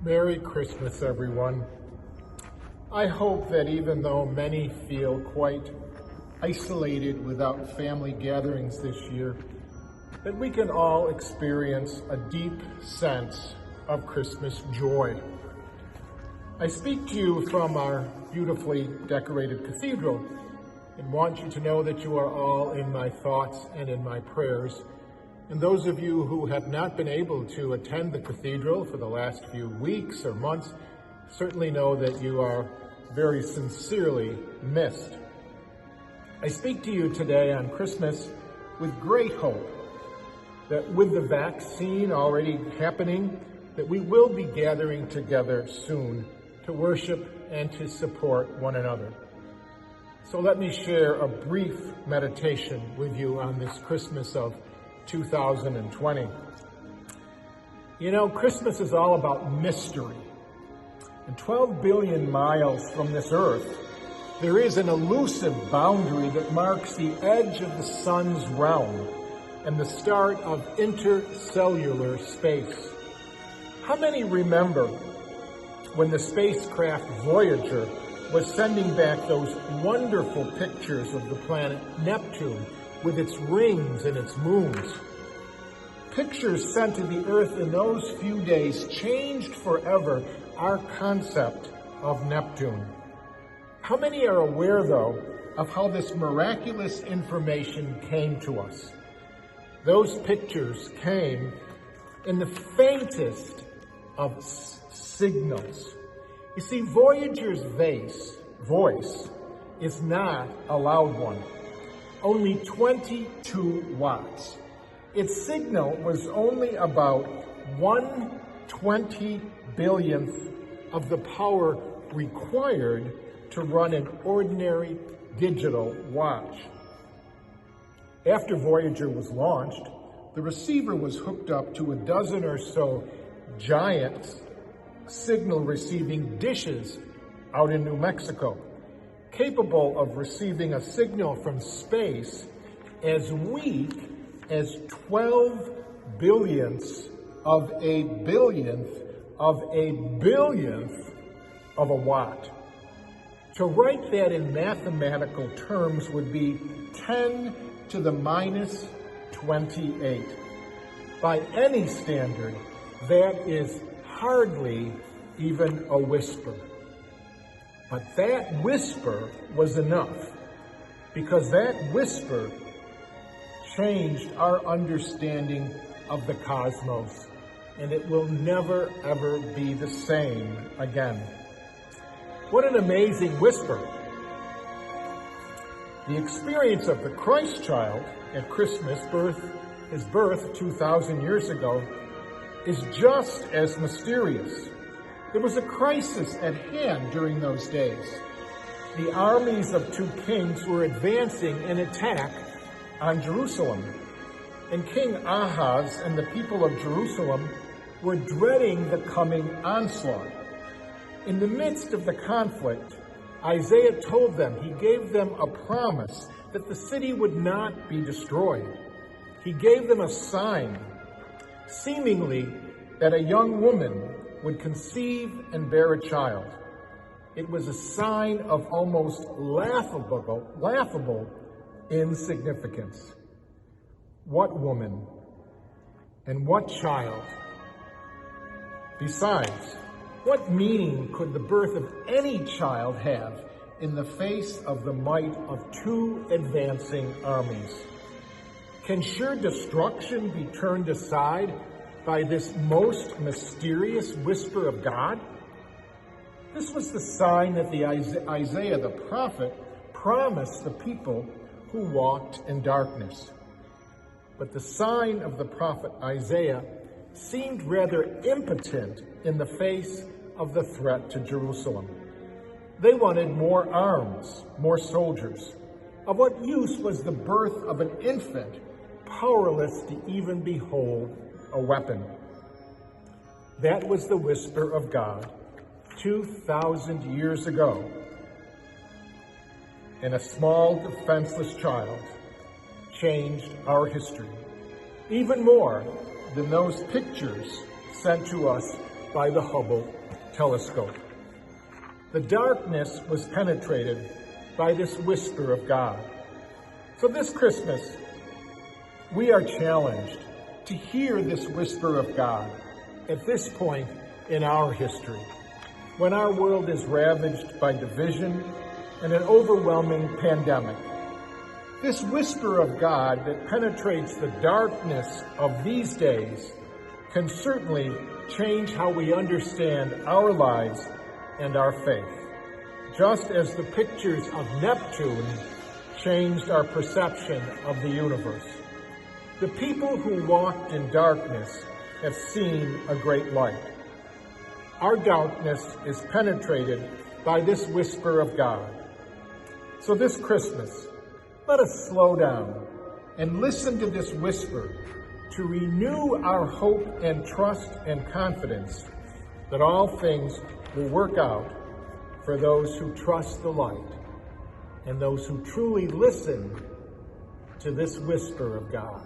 Merry Christmas, everyone. I hope that even though many feel quite isolated without family gatherings this year, that we can all experience a deep sense of Christmas joy. I speak to you from our beautifully decorated cathedral and want you to know that you are all in my thoughts and in my prayers. And those of you who have not been able to attend the cathedral for the last few weeks or months certainly know that you are very sincerely missed. I speak to you today on Christmas with great hope that with the vaccine already happening, that we will be gathering together soon to worship and to support one another. So let me share a brief meditation with you on this Christmas of 2020. You know, Christmas is all about mystery. And 12 billion miles from this earth, there is an elusive boundary that marks the edge of the sun's realm and the start of interstellar space. How many remember when the spacecraft Voyager was sending back those wonderful pictures of the planet Neptune with its rings and its moons? Pictures sent to the Earth in those few days changed forever our concept of Neptune. How many are aware, though, of how this miraculous information came to us? Those pictures came in the faintest of signals. You see, Voyager's voice is not a loud one. Only 22 watts. Its signal was only about 1/20,000,000th of the power required to run an ordinary digital watch. After Voyager was launched, the receiver was hooked up to a dozen or so giant signal receiving dishes out in New Mexico, capable of receiving a signal from space as weak as 12 billionths of a billionth of a billionth of a watt. To write that in mathematical terms would be 10 to the minus 28. By any standard, that is hardly even a whisper. But that whisper was enough, because that whisper changed our understanding of the cosmos, and it will never, ever be the same again. What an amazing whisper. The experience of the Christ child at Christmas, his birth 2,000 years ago, is just as mysterious. There was a crisis at hand during those days. The armies of two kings were advancing an attack on Jerusalem, and King Ahaz and the people of Jerusalem were dreading the coming onslaught. In the midst of the conflict, Isaiah told them, he gave them a promise that the city would not be destroyed. He gave them a sign, seemingly that a young woman would conceive and bear a child. It was a sign of almost laughable insignificance. What woman and what child? Besides, what meaning could the birth of any child have in the face of the might of two advancing armies? Can sure destruction be turned aside by this most mysterious whisper of God? This was the sign that Isaiah the prophet promised the people who walked in darkness. But the sign of the prophet Isaiah seemed rather impotent in the face of the threat to Jerusalem. They wanted more arms, more soldiers. Of what use was the birth of an infant, powerless to even behold a weapon? That was the whisper of God 2,000 years ago. And a small, defenseless child changed our history, even more than those pictures sent to us by the Hubble telescope. The darkness was penetrated by this whisper of God. So this Christmas, we are challenged to hear this whisper of God at this point in our history, when our world is ravaged by division and an overwhelming pandemic. This whisper of God that penetrates the darkness of these days can certainly change how we understand our lives and our faith, just as the pictures of Neptune changed our perception of the universe. The people who walked in darkness have seen a great light. Our darkness is penetrated by this whisper of God. So this Christmas, let us slow down and listen to this whisper to renew our hope and trust and confidence that all things will work out for those who trust the light and those who truly listen to this whisper of God.